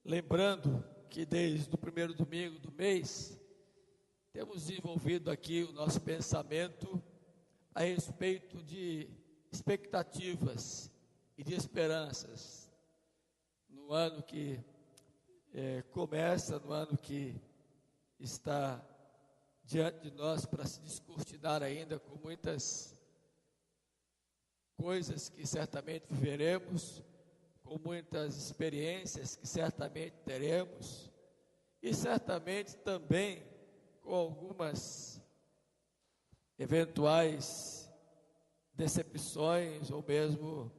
lembrando que desde o primeiro domingo do mês, temos desenvolvido aqui o nosso pensamento a respeito de expectativas e de esperanças no ano que começa, no ano que está diante de nós para se descortinar ainda, com muitas coisas que certamente viveremos, com muitas experiências que certamente teremos, e certamente também com algumas eventuais decepções ou mesmo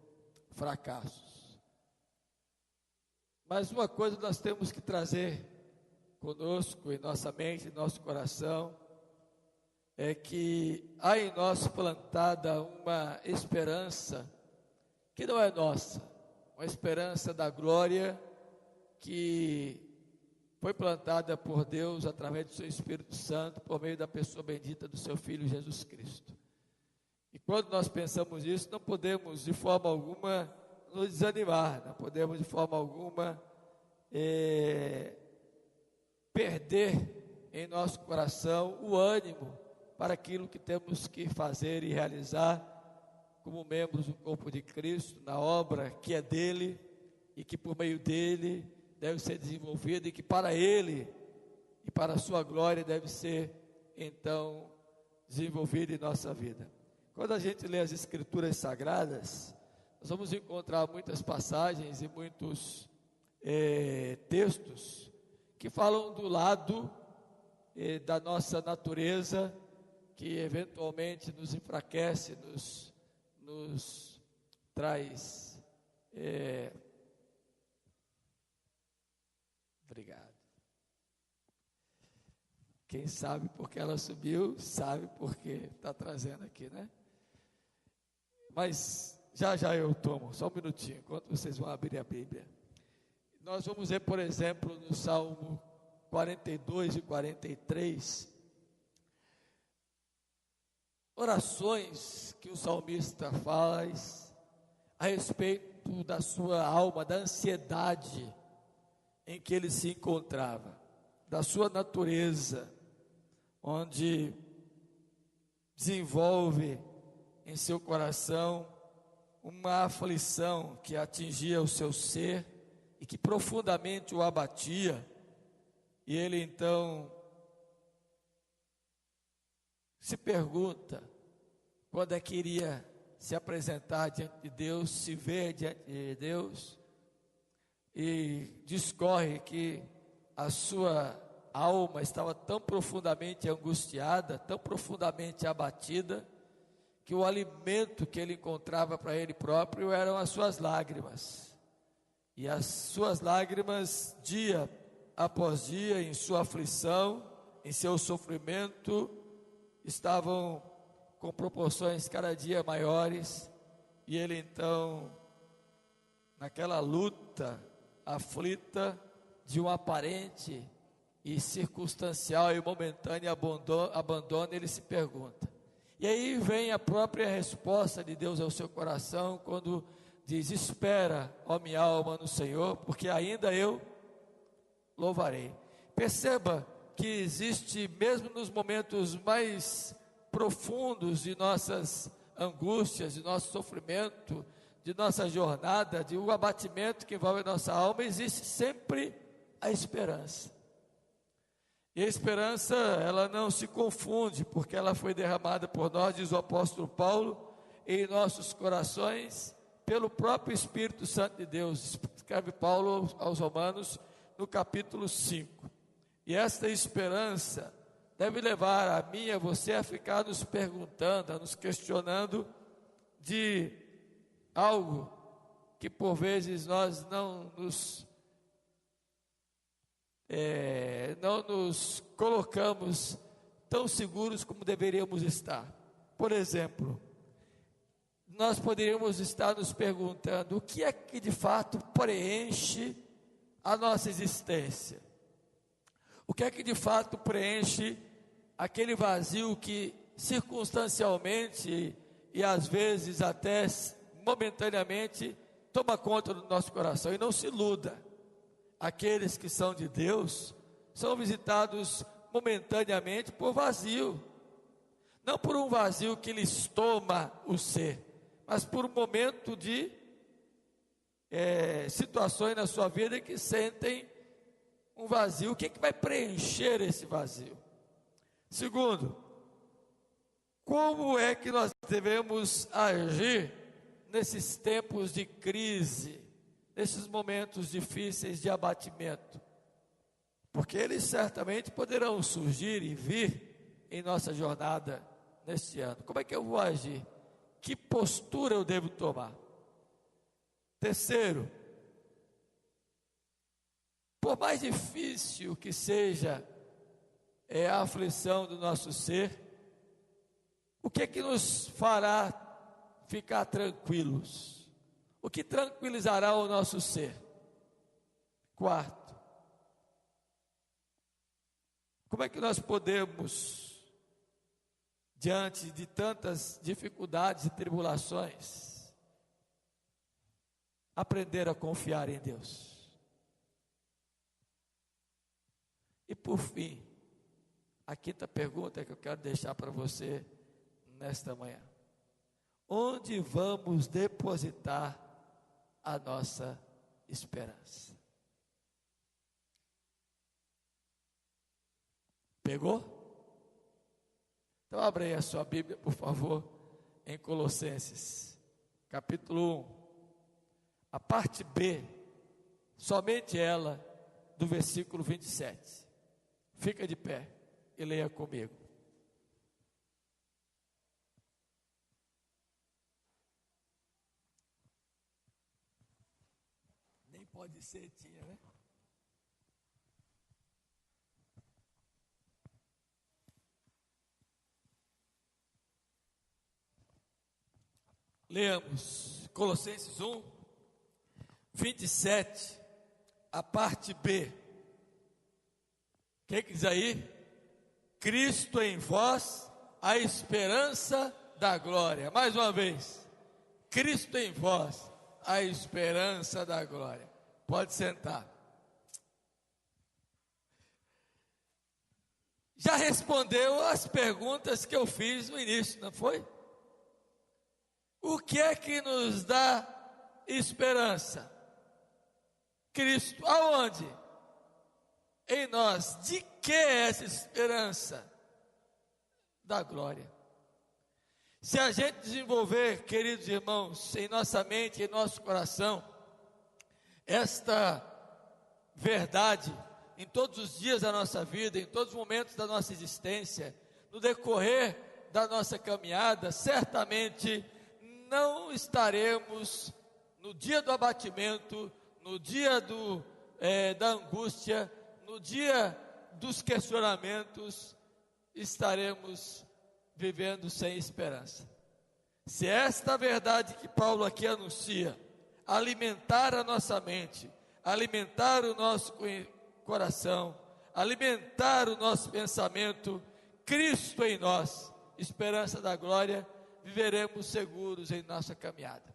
fracassos. Mas uma coisa nós temos que trazer conosco, em nossa mente, em nosso coração, é que há em nós plantada uma esperança que não é nossa, uma esperança da glória que foi plantada por Deus através do seu Espírito Santo, por meio da pessoa bendita do seu Filho Jesus Cristo. E quando nós pensamos isso, não podemos de forma alguma nos desanimar, não podemos de forma alguma perder em nosso coração o ânimo para aquilo que temos que fazer e realizar como membros do corpo de Cristo, na obra que é dele e que por meio dele deve ser desenvolvida e que para ele e para a sua glória deve ser então desenvolvida em nossa vida. Quando a gente lê as Escrituras Sagradas, nós vamos encontrar muitas passagens e muitos textos que falam do lado da nossa natureza, que eventualmente nos enfraquece, nos traz. Obrigado. Quem sabe porque ela subiu, sabe porque está trazendo aqui, né? Mas já eu tomo, só um minutinho, enquanto vocês vão abrir a Bíblia. Nós vamos ver, por exemplo, no Salmo 42 e 43, orações que o salmista faz a respeito da sua alma, da ansiedade em que ele se encontrava, da sua natureza, onde desenvolve em seu coração uma aflição que atingia o seu ser e que profundamente o abatia, e ele então se pergunta quando é que iria se apresentar diante de Deus, se ver diante de Deus, e discorre que a sua alma estava tão profundamente angustiada, tão profundamente abatida, que o alimento que ele encontrava para ele próprio eram as suas lágrimas. E as suas lágrimas, dia após dia, em sua aflição, em seu sofrimento, estavam com proporções cada dia maiores, e ele então, naquela luta aflita de um aparente e circunstancial e momentâneo abandono, ele se pergunta. E aí vem a própria resposta de Deus ao seu coração, quando diz: espera, ó minha alma, no Senhor, porque ainda eu louvarei. Perceba que existe, mesmo nos momentos mais profundos de nossas angústias, de nosso sofrimento, de nossa jornada, de um abatimento que envolve a nossa alma, existe sempre a esperança. E a esperança, ela não se confunde, porque ela foi derramada por nós, diz o apóstolo Paulo, em nossos corações, pelo próprio Espírito Santo de Deus. Escreve Paulo aos Romanos, no capítulo 5. E esta esperança deve levar a mim e a você a ficar nos perguntando, a nos questionando de algo que por vezes nós não nos colocamos tão seguros como deveríamos estar. Por exemplo, nós poderíamos estar nos perguntando: o que é que de fato preenche a nossa existência? O que é que de fato preenche aquele vazio que circunstancialmente e às vezes até momentaneamente toma conta do nosso coração. E não se iluda, aqueles que são de Deus são visitados momentaneamente por vazio, não por um vazio que lhes toma o ser, mas por um momento de situações na sua vida que sentem um vazio. O que vai preencher esse vazio? Segundo, como é que nós devemos agir nesses tempos de crise, nesses momentos difíceis de abatimento? Porque eles certamente poderão surgir e vir em nossa jornada neste ano. Como é que eu vou agir? Que postura eu devo tomar? Terceiro, por mais difícil que seja a aflição do nosso ser, o que é que nos fará ficar tranquilos? O que tranquilizará o nosso ser? Quarto, como é que nós podemos, diante de tantas dificuldades e tribulações, aprender a confiar em Deus? E por fim, a quinta pergunta que eu quero deixar para você nesta manhã: onde vamos depositar a nossa esperança? Pegou? Então abre aí a sua Bíblia, por favor, em Colossenses, capítulo 1, a parte B, somente ela, do versículo 27. Fica de pé e leia comigo. Nem pode ser, tinha, né? Leamos Colossenses 1, 27, a parte B. O que diz aí? Cristo em vós, a esperança da glória. Mais uma vez, Cristo em vós, a esperança da glória. Pode sentar. Já respondeu as perguntas que eu fiz no início, não foi? O que é que nos dá esperança? Cristo. Aonde? Em nós. De que é essa esperança? Da glória. Se a gente desenvolver, queridos irmãos, em nossa mente, em nosso coração, esta verdade, em todos os dias da nossa vida, em todos os momentos da nossa existência, no decorrer da nossa caminhada, certamente não estaremos no dia do abatimento, no dia da angústia, no dia dos questionamentos, estaremos vivendo sem esperança. Se esta verdade que Paulo aqui anuncia, alimentar a nossa mente, alimentar o nosso coração, alimentar o nosso pensamento, Cristo em nós, esperança da glória, viveremos seguros em nossa caminhada.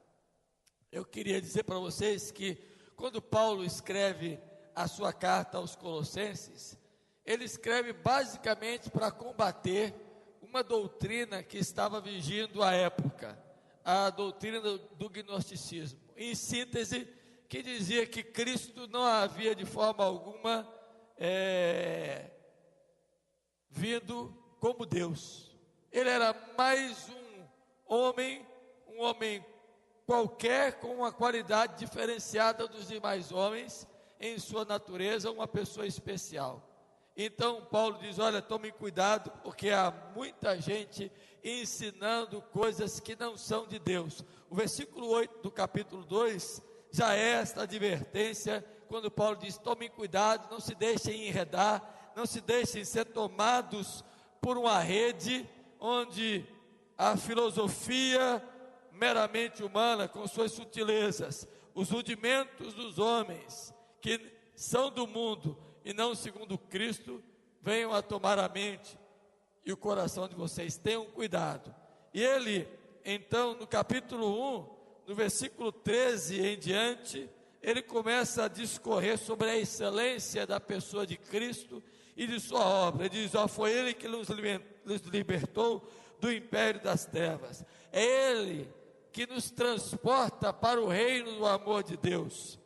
Eu queria dizer para vocês que quando Paulo escreve a sua carta aos Colossenses, ele escreve basicamente para combater uma doutrina que estava vigindo a época, a doutrina do gnosticismo. Em síntese, que dizia que Cristo não havia de forma alguma vindo como Deus. Ele era mais um homem qualquer, com uma qualidade diferenciada dos demais homens, em sua natureza, uma pessoa especial. Então Paulo diz: olha, tomem cuidado, porque há muita gente ensinando coisas que não são de Deus. O versículo 8 do capítulo 2 já é esta advertência, quando Paulo diz: tomem cuidado, não se deixem enredar, não se deixem ser tomados por uma rede, onde a filosofia meramente humana, com suas sutilezas, os rudimentos dos homens, que são do mundo e não segundo Cristo, venham a tomar a mente e o coração de vocês. Tenham cuidado. E ele, então, no capítulo 1, no versículo 13 em diante, ele começa a discorrer sobre a excelência da pessoa de Cristo e de sua obra. Ele diz: foi Ele que nos libertou do império das trevas. É Ele que nos transporta para o reino do amor de Deus.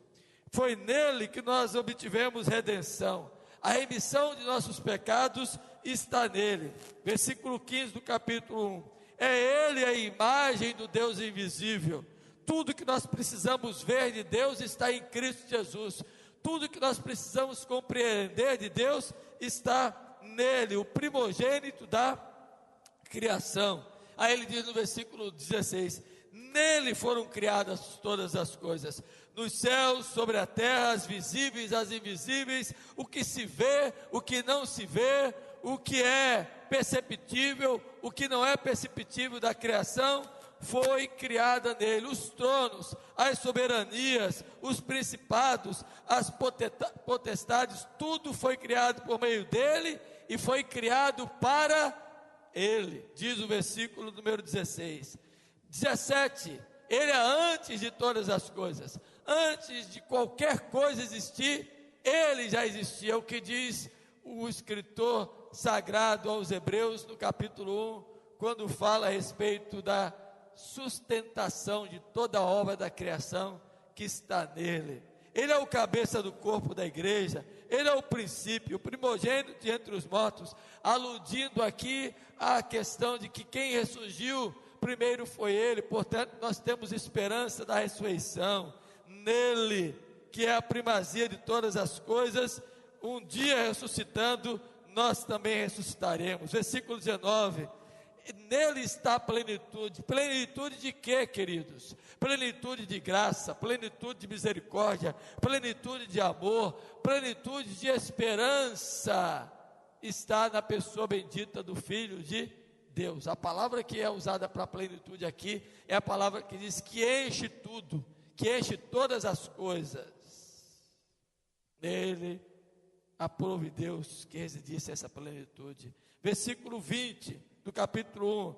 Foi nele que nós obtivemos redenção. A remissão de nossos pecados está nele. Versículo 15 do capítulo 1. É Ele a imagem do Deus invisível. Tudo que nós precisamos ver de Deus está em Cristo Jesus. Tudo que nós precisamos compreender de Deus está nele, o primogênito da criação. Aí ele diz no versículo 16: nele foram criadas todas as coisas, nos céus, sobre a terra, as visíveis, as invisíveis, o que se vê, o que não se vê, o que é perceptível, o que não é perceptível da criação, foi criada nele. Os tronos, as soberanias, os principados, as potestades, tudo foi criado por meio dele e foi criado para ele, diz o versículo número 16. 17, ele é antes de todas as coisas, antes de qualquer coisa existir, ele já existia. É o que diz o escritor sagrado aos Hebreus no capítulo 1, quando fala a respeito da sustentação de toda a obra da criação que está nele. Ele é o cabeça do corpo da igreja, ele é o princípio, o primogênito de entre os mortos, aludindo aqui à questão de que quem ressurgiu primeiro foi ele. Portanto, nós temos esperança da ressurreição nele, que é a primazia de todas as coisas. Um dia ressuscitando, nós também ressuscitaremos. Versículo 19: nele está a plenitude. Plenitude de quê, queridos? Plenitude de graça, plenitude de misericórdia, plenitude de amor, plenitude de esperança. Está na pessoa bendita do Filho de Deus. A palavra que é usada para plenitude aqui é a palavra que diz que enche tudo, que enche todas as coisas. Nele aprove Deus que residisse essa plenitude. Versículo 20 do capítulo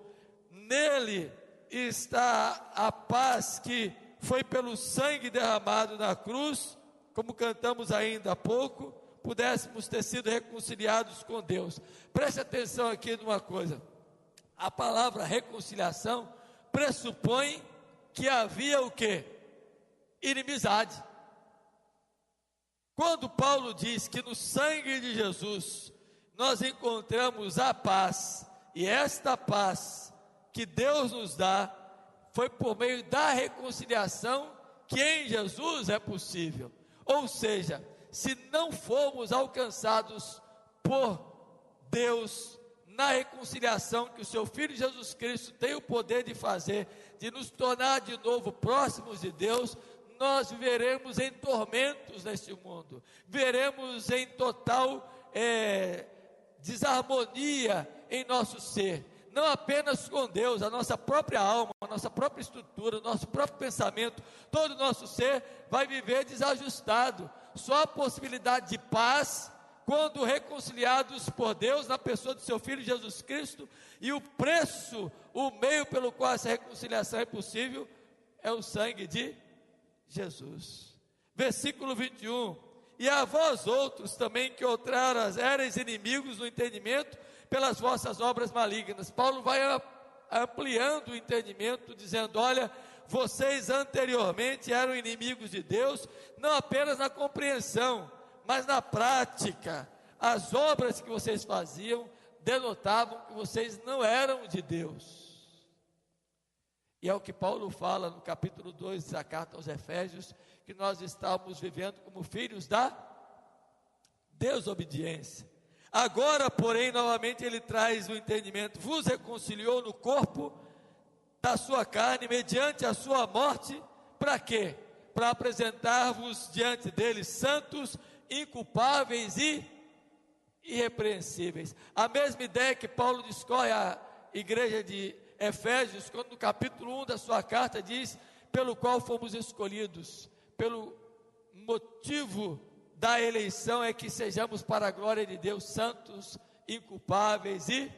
1: nele está a paz que foi pelo sangue derramado na cruz, como cantamos ainda há pouco, pudéssemos ter sido reconciliados com Deus. Preste atenção aqui numa coisa: a palavra reconciliação pressupõe que havia o quê? Inimizade. Quando Paulo diz que no sangue de Jesus nós encontramos a paz, e esta paz que Deus nos dá foi por meio da reconciliação que em Jesus é possível. Ou seja, se não formos alcançados por Deus na reconciliação que o seu Filho Jesus Cristo tem o poder de fazer, de nos tornar de novo próximos de Deus, nós viveremos em tormentos neste mundo, veremos em total desarmonia em nosso ser, não apenas com Deus, a nossa própria alma, a nossa própria estrutura, o nosso próprio pensamento, todo o nosso ser vai viver desajustado. Só a possibilidade de paz quando reconciliados por Deus na pessoa do seu Filho Jesus Cristo, e o preço, o meio pelo qual essa reconciliação é possível é o sangue de Jesus. Versículo 21: e a vós outros também, que outrora erais inimigos no entendimento pelas vossas obras malignas. Paulo vai ampliando o entendimento, dizendo: olha, vocês anteriormente eram inimigos de Deus, não apenas na compreensão, mas na prática. As obras que vocês faziam denotavam que vocês não eram de Deus. E é o que Paulo fala no capítulo 2 da carta aos Efésios, que nós estamos vivendo como filhos da desobediência. Agora, porém, novamente ele traz o entendimento: vos reconciliou no corpo da sua carne, mediante a sua morte, para quê? Para apresentar-vos diante dele santos, inculpáveis e irrepreensíveis. A mesma ideia que Paulo discorre à igreja de Efésios, quando no capítulo 1 da sua carta diz: pelo qual fomos escolhidos, pelo motivo da eleição é que sejamos para a glória de Deus santos, inculpáveis e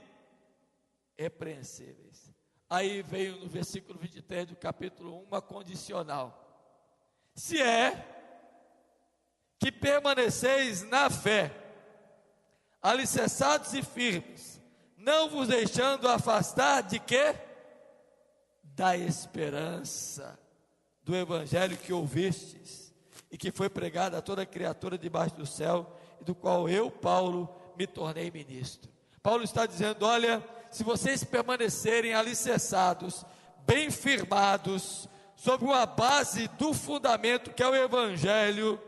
irrepreensíveis. Aí veio no versículo 23 do capítulo 1 uma condicional: se é que permaneceis na fé, alicerçados e firmes, não vos deixando afastar de quê? Da esperança do evangelho que ouvistes e que foi pregado a toda criatura debaixo do céu, e do qual eu, Paulo, me tornei ministro. Paulo está dizendo: olha, se vocês permanecerem alicerçados, bem firmados, sobre uma base do fundamento que é o evangelho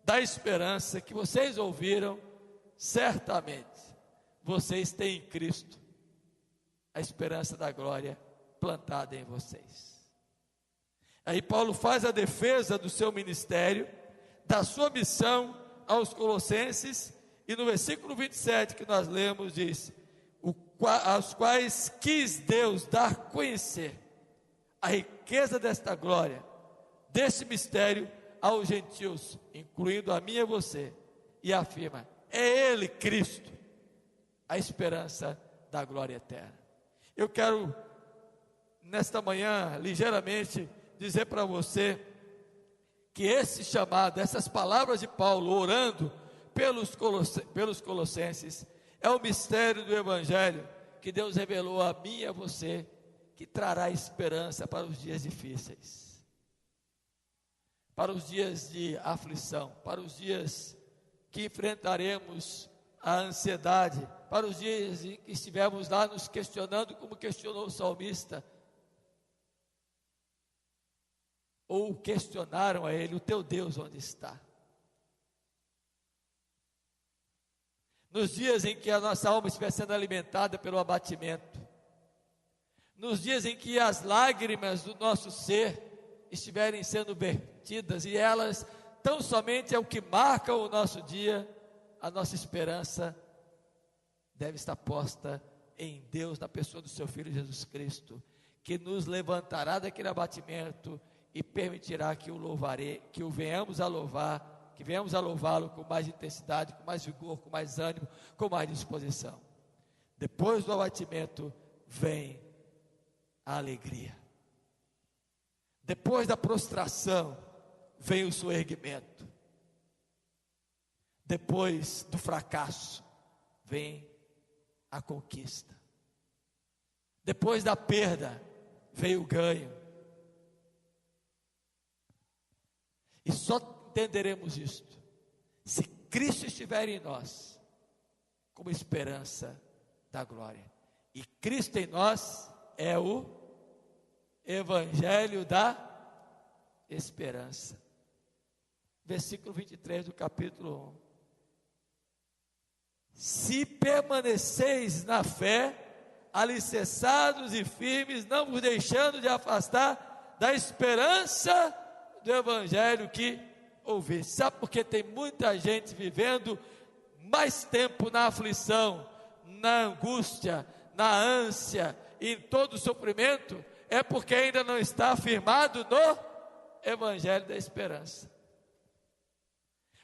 da esperança que vocês ouviram, certamente vocês têm em Cristo a esperança da glória plantada em vocês. Aí Paulo faz a defesa do seu ministério, da sua missão aos Colossenses, e no versículo 27 que nós lemos diz: aos quais quis Deus dar conhecer a riqueza desta glória, desse mistério aos gentios, incluindo a mim e você, e afirma: é Ele, Cristo, a esperança da glória eterna. Eu quero, nesta manhã, ligeiramente, dizer para você que esse chamado, essas palavras de Paulo, orando pelos colossenses, é o mistério do evangelho que Deus revelou a mim e a você, que trará esperança para os dias difíceis, para os dias de aflição, para os dias que enfrentaremos a ansiedade, para os dias em que estivermos lá nos questionando, como questionou o salmista, ou questionaram a ele: o teu Deus onde está? Nos dias em que a nossa alma estiver sendo alimentada pelo abatimento, nos dias em que as lágrimas do nosso ser estiverem sendo vertidas, e elas tão somente é o que marca o nosso dia, a nossa esperança deve estar posta em Deus, na pessoa do seu Filho Jesus Cristo, que nos levantará daquele abatimento e permitirá que que o venhamos a louvar, que venhamos a louvá-lo com mais intensidade, com mais vigor, com mais ânimo, com mais disposição. Depois do abatimento vem a alegria. Depois da prostração vem o soerguimento. Depois do fracasso vem a conquista. Depois da perda vem o ganho. E só entenderemos isto se Cristo estiver em nós, como esperança da glória. E Cristo em nós é o evangelho da esperança. Versículo 23 do capítulo 1. Se permaneceis na fé, alicerçados e firmes, não vos deixando de afastar da esperança do evangelho que ouvi. Sabe por que tem muita gente vivendo mais tempo na aflição, na angústia, na ânsia, em todo o sofrimento? É porque ainda não está afirmado no evangelho da esperança.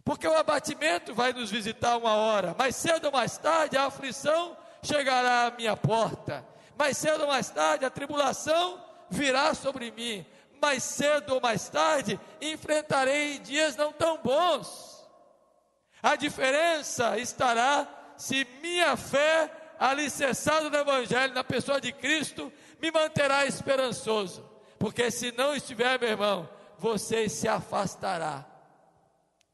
Porque o abatimento vai nos visitar uma hora, mais cedo ou mais tarde a aflição chegará à minha porta, mais cedo ou mais tarde a tribulação virá sobre mim, mais cedo ou mais tarde enfrentarei dias não tão bons. A diferença estará se minha fé, alicerçada no evangelho, na pessoa de Cristo, me manterá esperançoso. Porque se não estiver, meu irmão, você se afastará.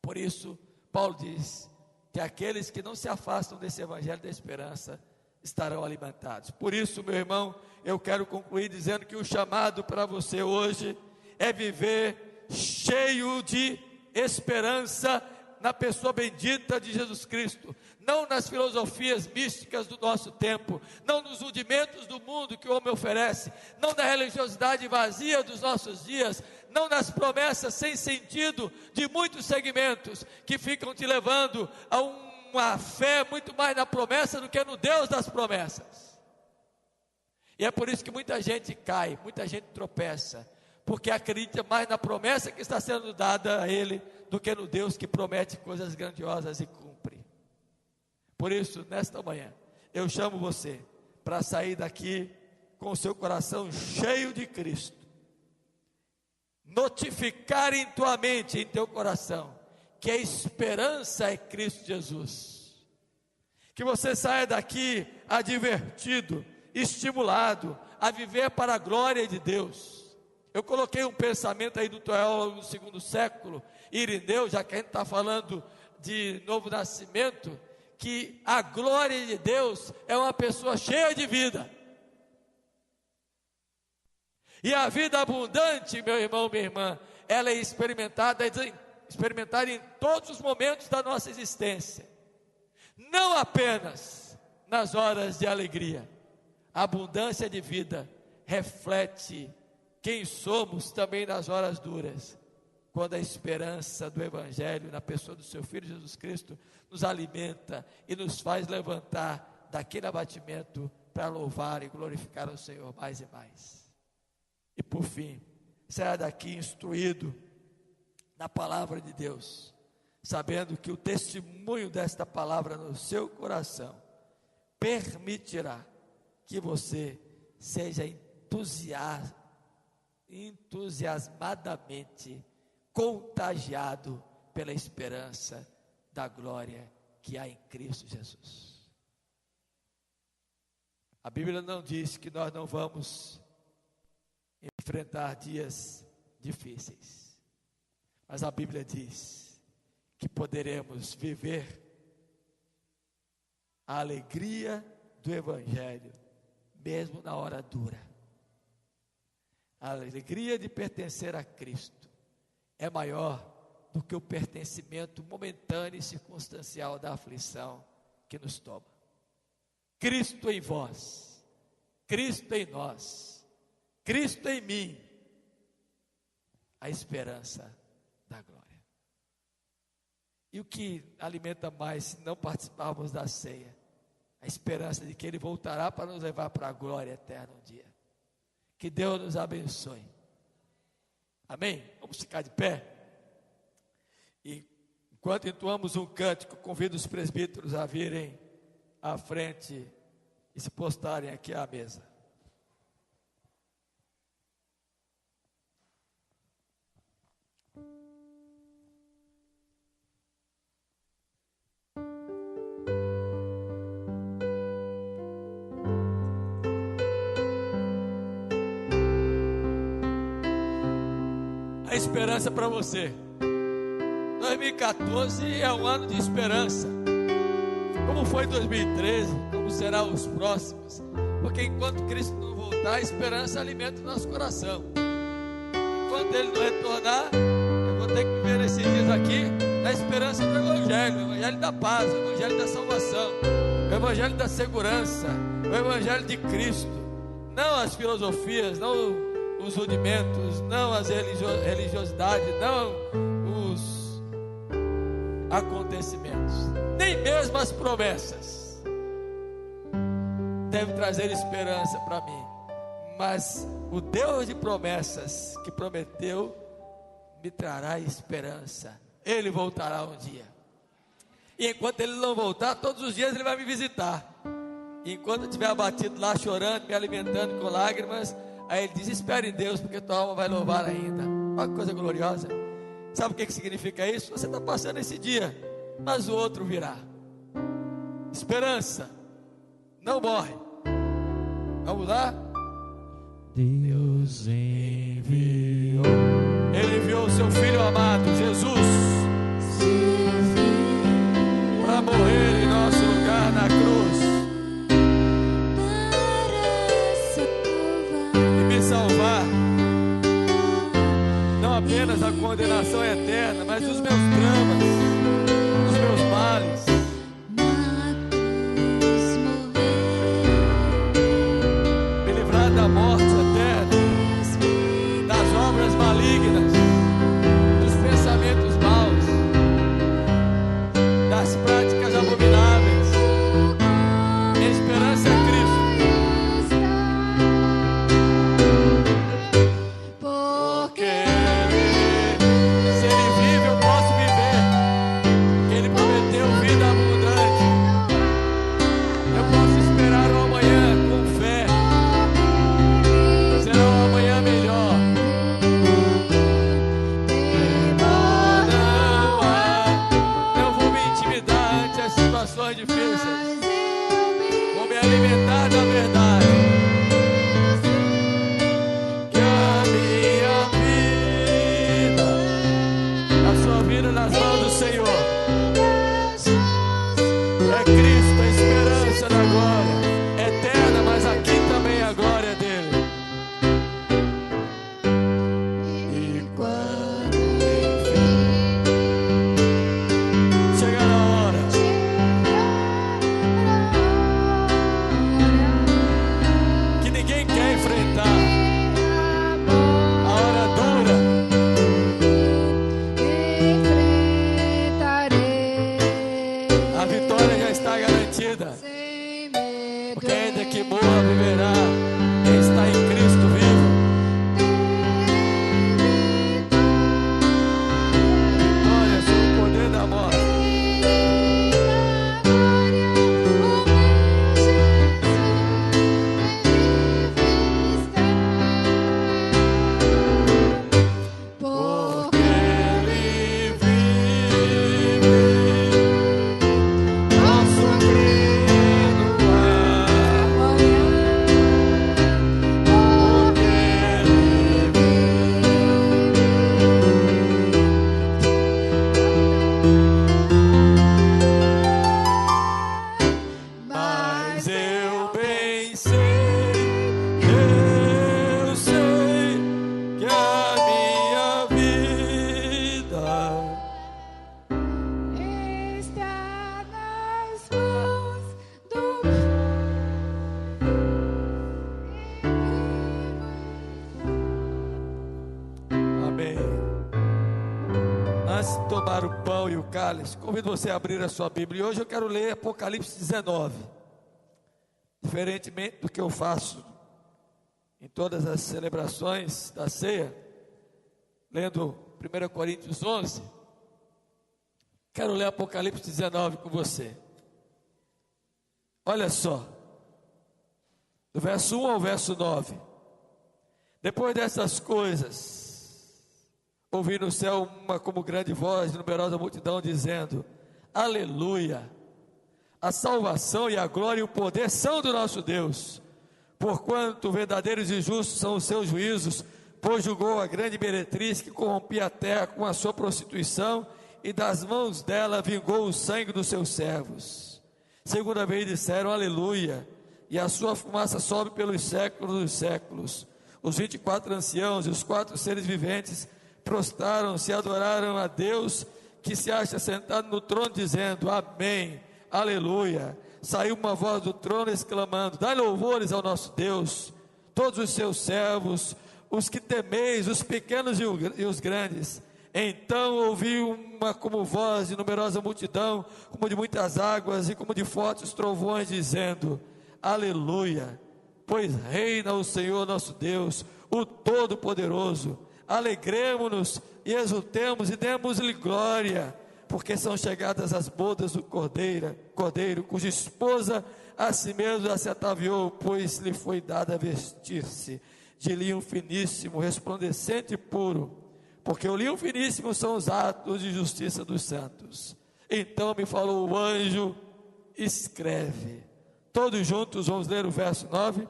Por isso, Paulo diz que aqueles que não se afastam desse evangelho da esperança estarão alimentados. Por isso, meu irmão, eu quero concluir dizendo que o chamado para você hoje é viver cheio de esperança na pessoa bendita de Jesus Cristo, não nas filosofias místicas do nosso tempo, não nos rudimentos do mundo que o homem oferece, não na religiosidade vazia dos nossos dias, não nas promessas sem sentido de muitos segmentos que ficam te levando a uma fé muito mais na promessa do que no Deus das promessas. E é por isso que muita gente cai, muita gente tropeça, porque acredita mais na promessa que está sendo dada a ele do que no Deus que promete coisas grandiosas e cumpre. Por isso, nesta manhã, eu chamo você para sair daqui com o seu coração cheio de Cristo, notificar em tua mente, em teu coração, que a esperança é Cristo Jesus. Que você saia daqui advertido, estimulado a viver para a glória de Deus. Eu coloquei um pensamento aí do teólogo do segundo século, Irineu, já que a gente está falando de novo nascimento, que a glória de Deus é uma pessoa cheia de vida. E a vida abundante, meu irmão, minha irmã, ela é experimentada em todos os momentos da nossa existência, não apenas nas horas de alegria. A abundância de vida reflete quem somos também nas horas duras, quando a esperança do Evangelho na pessoa do seu Filho Jesus Cristo nos alimenta e nos faz levantar daquele abatimento para louvar e glorificar o Senhor mais e mais. E por fim, saia daqui instruído na palavra de Deus, sabendo que o testemunho desta palavra no seu coração permitirá que você seja entusiasmadamente contagiado pela esperança da glória que há em Cristo Jesus. A Bíblia não diz que nós não vamos enfrentar dias difíceis, mas a Bíblia diz que poderemos viver a alegria do Evangelho, mesmo na hora dura. A alegria de pertencer a Cristo é maior do que o pertencimento momentâneo e circunstancial da aflição que nos toma. Cristo em vós, Cristo em nós, Cristo em mim, a esperança da glória. E o que alimenta mais se não participarmos da ceia? A esperança de que Ele voltará para nos levar para a glória eterna um dia. Que Deus nos abençoe. Amém? Vamos ficar de pé? E enquanto entoamos um cântico, convido os presbíteros a virem à frente e se postarem aqui à mesa. A esperança para você. 2014 é um ano de esperança. Como foi 2013, como será os próximos? Porque enquanto Cristo não voltar, a esperança alimenta o nosso coração. Enquanto Ele não retornar, eu vou ter que viver esses dias aqui na esperança do Evangelho, o Evangelho da paz, o Evangelho da salvação, o Evangelho da segurança, o Evangelho de Cristo. Não as filosofias, não os rudimentos, não as religiosidades, não os acontecimentos, nem mesmo as promessas deve trazer esperança para mim, mas o Deus de promessas que prometeu me trará esperança. Ele voltará um dia, e enquanto Ele não voltar, todos os dias Ele vai me visitar. E enquanto eu estiver abatido lá, chorando, me alimentando com lágrimas, aí Ele diz: espere em Deus, porque tua alma vai louvar ainda. Olha que coisa gloriosa. Sabe o que significa isso? Você está passando esse dia, mas o outro virá. Esperança não morre. Vamos lá? Deus enviou. Ele enviou o seu Filho amado, Jesus, para morrer em nosso lugar na cruz e me salvar, não apenas da condenação eterna, mas dos meus dramas, dos meus males. Me livrar da morte eterna, das obras malignas, dos pensamentos maus, das práticas abomináveis. Minha esperança é Cristo. Porque se Ele vive, eu posso viver. situações difíceis. Vou me alimentar da verdade. Que a minha vida, a sua vida nas mãos do Senhor. É Cristo a esperança da glória eterna, mas aqui também a glória dele. E quando enfim chega na hora que ninguém quer enfrentar, a hora dura, a vitória já está garantida. Porque ainda que morra, viverá. Quem está em Cristo vivo. Vitória sobre o poder da morte. Porque Ele vive, posso crer no ar. Porque Ele mas eu bem sei que a minha vida está nas mãos do Amém. Antes de tomar o pão e o cálice, convido você a abrir a sua Bíblia. E hoje eu quero ler Apocalipse 19. Diferentemente do que eu faço em todas as celebrações da ceia, lendo 1 Coríntios 11, quero ler Apocalipse 19 com você. Olha só, do verso 1 ao verso 9. Depois dessas coisas, ouvi no céu uma como grande voz de numerosa multidão dizendo: Aleluia! A salvação e a glória e o poder são do nosso Deus, porquanto verdadeiros e justos são os seus juízos, pois julgou a grande meretriz que corrompia a terra com a sua prostituição, e das mãos dela vingou o sangue dos seus servos. Segunda vez disseram Aleluia, e a sua fumaça sobe pelos séculos dos séculos. Os 24 anciãos e os 4 seres viventes prostraram-se e adoraram a Deus que se acha sentado no trono, dizendo: Amém, Aleluia. Saiu uma voz do trono exclamando: Dai louvores ao nosso Deus, todos os seus servos, os que temeis, os pequenos e os grandes. Então ouvi uma como voz de numerosa multidão, como de muitas águas e como de fortes trovões, dizendo: Aleluia, pois reina o Senhor nosso Deus, o Todo-Poderoso. Alegremo-nos e exultemos e demos-lhe glória, porque são chegadas as bodas do Cordeiro, cuja esposa a si mesmo já se ataviou, pois lhe foi dada vestir-se de linho finíssimo, resplandecente e puro, porque o linho finíssimo são os atos de justiça dos santos. Então me falou o anjo: escreve. Todos juntos vamos ler o verso 9.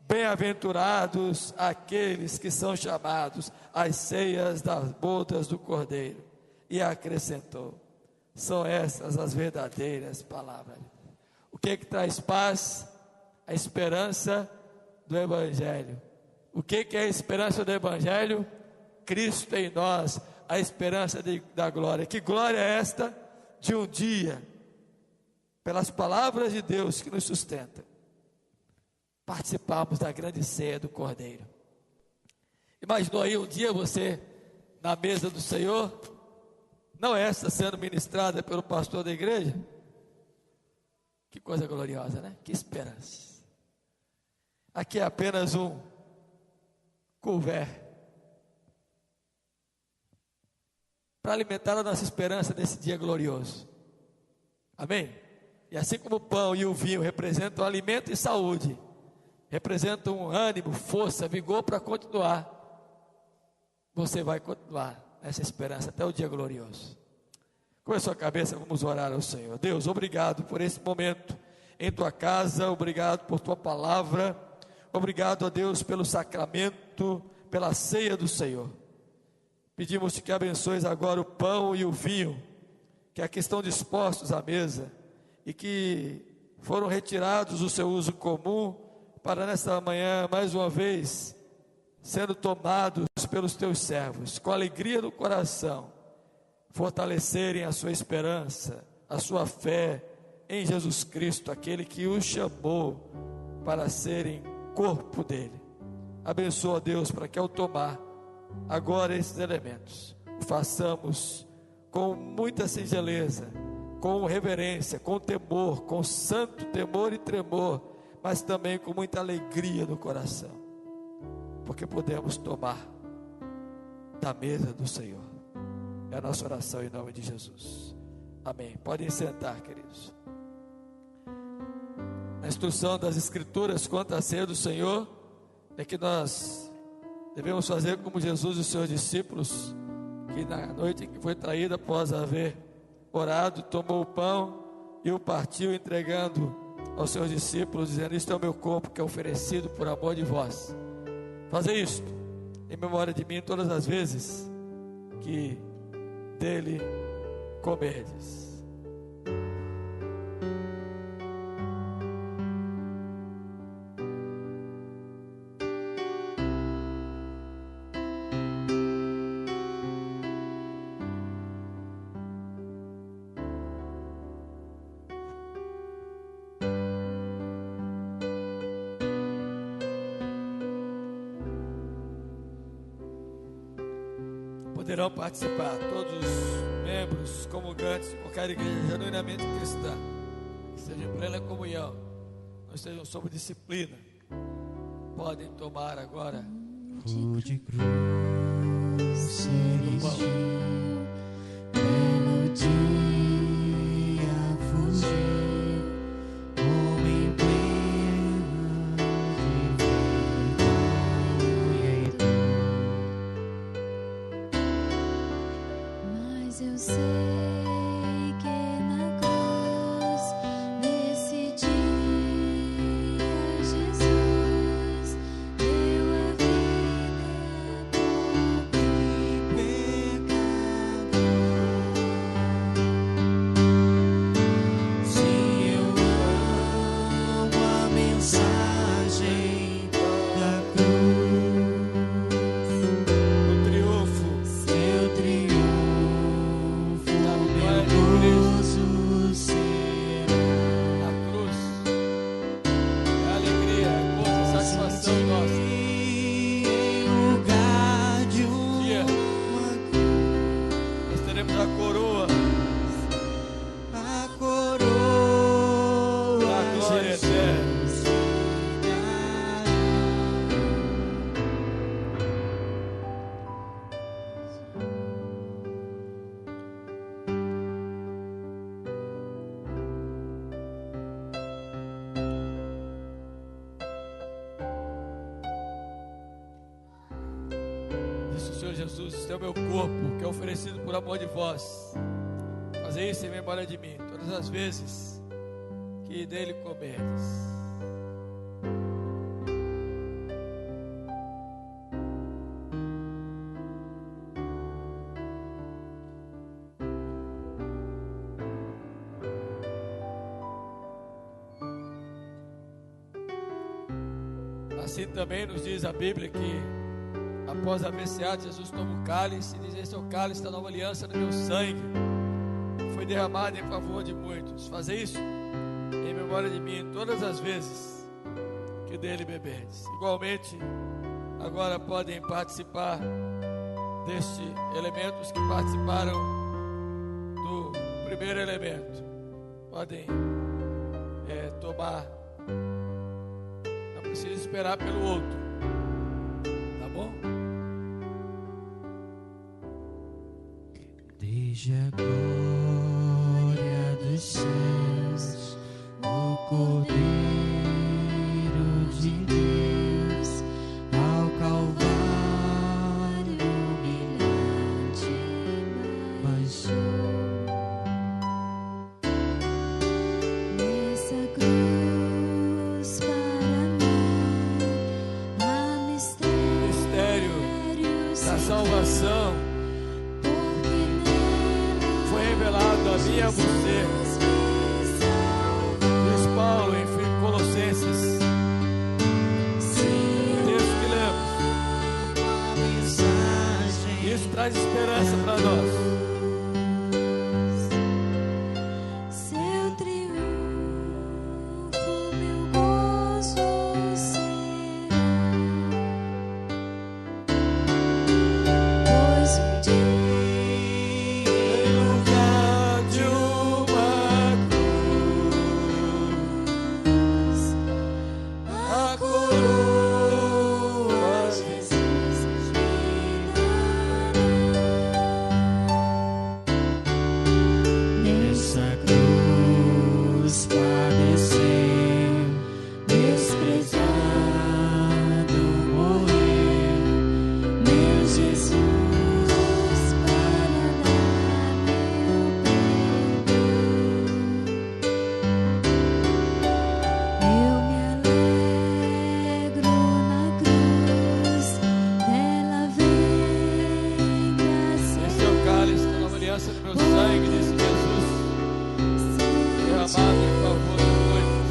Bem-aventurados aqueles que são chamados às ceias das bodas do Cordeiro. E acrescentou: são essas as verdadeiras palavras. O que traz paz? A esperança do Evangelho. O que é a esperança do Evangelho? Cristo em nós, a esperança da glória. Que glória é esta? De um dia, pelas palavras de Deus que nos sustenta, participarmos da grande ceia do Cordeiro. Imaginou aí um dia você na mesa do Senhor, não essa sendo ministrada pelo pastor da igreja? Que coisa gloriosa, né? Que esperança. Aqui é apenas um couvert para alimentar a nossa esperança nesse dia glorioso. Amém? E assim como o pão e o vinho representam alimento e saúde, representam ânimo, força, vigor para continuar, você vai continuar nessa esperança até o dia glorioso. Com a sua cabeça, vamos orar ao Senhor. Deus, obrigado por esse momento em tua casa, obrigado por tua palavra, obrigado a Deus pelo sacramento, pela ceia do Senhor. Pedimos-te que abençoes agora o pão e o vinho, que aqui estão dispostos à mesa e que foram retirados do seu uso comum, para nesta manhã, mais uma vez, sendo tomados pelos teus servos, com alegria no coração, fortalecerem a sua esperança, a sua fé em Jesus Cristo, aquele que os chamou para serem corpo dele. Abençoa, Deus, para que ao tomar agora esses elementos, o façamos com muita singeleza, com reverência, com temor, com santo temor e tremor, mas também com muita alegria no coração, porque podemos tomar da mesa do Senhor. É a nossa oração em nome de Jesus. Amém. Podem sentar, queridos. A instrução das Escrituras quanto à ceia do Senhor é que nós devemos fazer como Jesus e os seus discípulos, que na noite em que foi traído, após haver orado, tomou o pão e o partiu, entregando aos seus discípulos, dizendo: isto é o meu corpo que é oferecido por amor de vós. Fazer isto em memória de mim todas as vezes que dele comerdes. Poderão participar todos os membros comungantes de qualquer igreja genuinamente cristã, que estejam em plena comunhão, não estejam sob disciplina, podem tomar agora O de cruz se vestiu, belo dia fugiu, homem pleno de vida e Mas eu sei que na cruz, nesse dia, Jesus deu a vida por mim, pecador. Se eu amo a mensagem da cruz, o triunfo seu triunfo glória de glorioso será. na cruz. É alegria, é gozo, é satisfação nossa. Em lugar de Dia, uma cruz, nós teremos a coroa a coroa da glória eterna. Jesus te dará. Disse o Senhor Jesus: este é o meu corpo que é oferecido por amor de vós. Fazer isso em memória de mim todas as vezes que dele comerdes. Assim também nos diz a Bíblia que após haver ceado, Jesus toma o cálice e diz: esse é o cálice da nova aliança do meu sangue, que foi derramado em favor de muitos. Fazer isso em memória de mim todas as vezes que dele beberdes. Igualmente, agora podem participar deste elemento os que participaram do primeiro elemento. Podem tomar. Não precisa esperar pelo outro. Tá bom? Desde a glória dos céus, o Cordeiro de Deus, ao Calvário humilhante baixou. a mim e a você. Diz Paulo em Colossenses, texto que lemos. Isso traz esperança para nós. Seu triunfo, meu gozo será, pois um dia Em lugar de uma cruz, a coroa Jesus me Nessa cruz padeceu, desprezado morreu, meu Jesus para dar meu perdão. Eu me alegro na cruz, dela vem graça. Esse é o cálice da nova aliança do meu sangue, disse Jesus, derramado em favor dos noivos.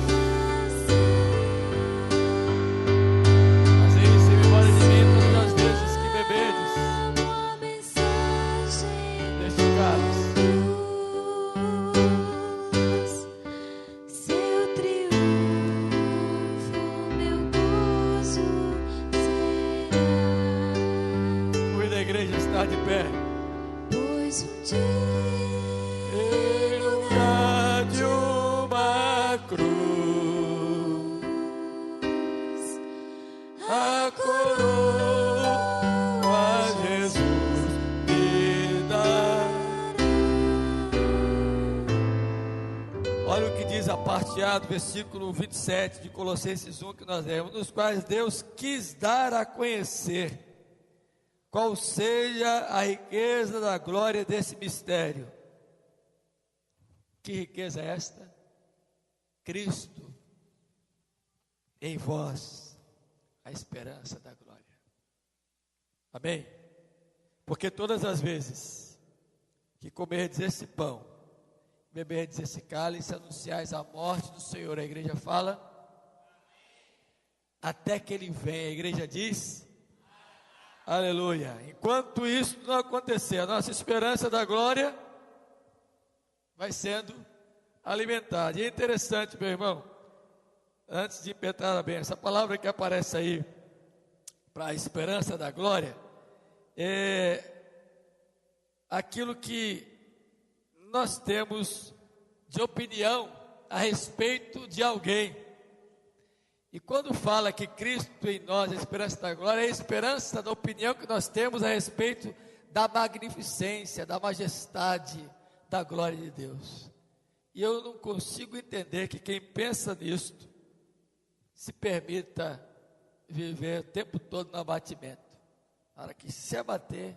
Fazei isso em memória de mim todas as vezes que beberdes Uma mensagem deste cálice. cruz, seu triunfo, meu gozo será, Cuida a igreja estar de pé. pois um dia Em lugar de uma cruz, a coroa Jesus me dará. Olha o que diz a parte A do versículo 27 de Colossenses 1 que nós lemos, nos quais Deus quis dar a conhecer qual seja a riqueza da glória desse mistério. Que riqueza é esta? Cristo em vós, a esperança da glória. Amém? Porque todas as vezes que comerdes esse pão, beberdes esse cálice, anunciais a morte do Senhor, a igreja fala, até que Ele venha, a igreja diz, aleluia. Enquanto isso não acontecer, a nossa esperança da glória vai sendo alimentada. E é interessante, meu irmão, antes de impetrar a bênção, essa palavra que aparece aí, para a esperança da glória, é aquilo que nós temos de opinião a respeito de alguém. E quando fala que Cristo em nós, a esperança da glória, é a esperança da opinião que nós temos a respeito da magnificência, da majestade, da glória de Deus. E eu não consigo entender que quem pensa nisto se permita viver o tempo todo no abatimento. Na hora que se abater,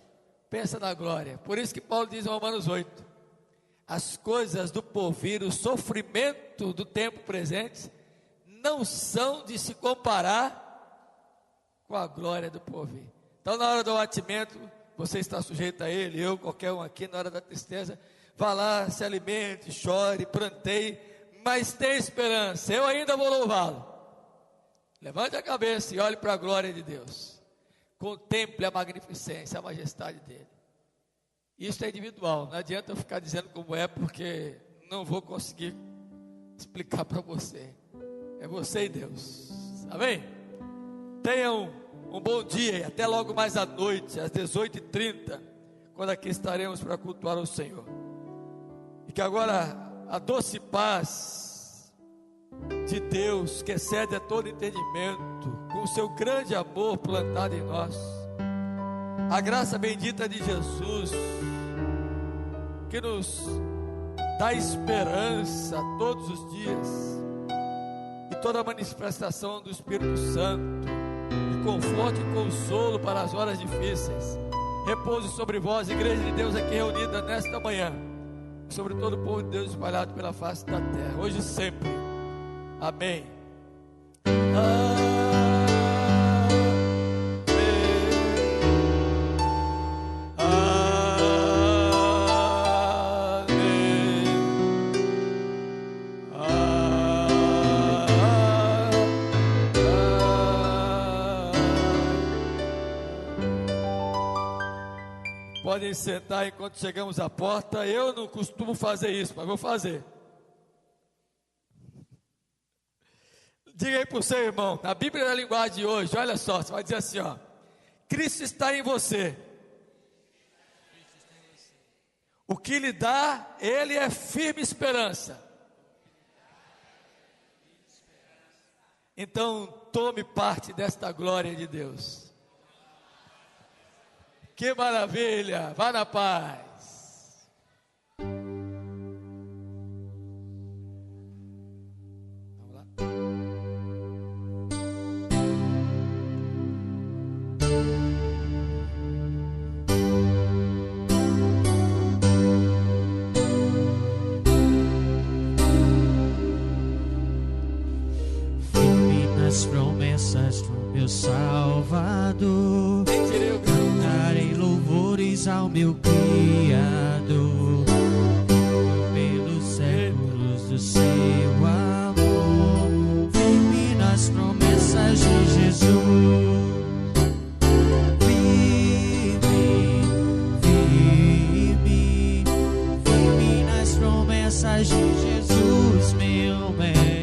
pensa na glória. Por isso que Paulo diz em Romanos 8, as coisas do porvir, o sofrimento do tempo presente, não são de se comparar com a glória do porvir. Então, na hora do abatimento, você está sujeito a ele, eu, qualquer um aqui, na hora da tristeza, vá lá, se alimente, chore, pranteie, mas tenha esperança, eu ainda vou louvá-lo. Levante a cabeça e olhe para a glória de Deus. Contemple a magnificência, a majestade dele. Isso é individual, não adianta eu ficar dizendo como é, porque não vou conseguir explicar para você. É você e Deus. Amém? Tenham um bom dia e até logo mais à noite, às 18h30, quando aqui estaremos para cultuar o Senhor. E que agora a doce paz de Deus, que excede a todo entendimento, com o seu grande amor plantado em nós, a graça bendita de Jesus, que nos dá esperança todos os dias, e toda a manifestação do Espírito Santo, de conforto e consolo para as horas difíceis, repouse sobre vós, igreja de Deus aqui reunida nesta manhã, sobre todo o povo de Deus espalhado pela face da terra, hoje e sempre. Amém. Amém. podem sentar enquanto chegamos à porta. Eu não costumo fazer isso, mas vou fazer. Diga aí para o seu irmão, na Bíblia da linguagem de hoje, olha só, você vai dizer assim, ó: Cristo está em você. O que lhe dá, Ele é firme esperança. Então, tome parte desta glória de Deus. Que maravilha! Vá na paz. Vamos lá. Firme nas promessas do meu Salvador, cantarei louvores ao meu Criador, pelos séculos do seu amor. Firme nas promessas de Jesus. Firme nas promessas de Jesus, meu mestre.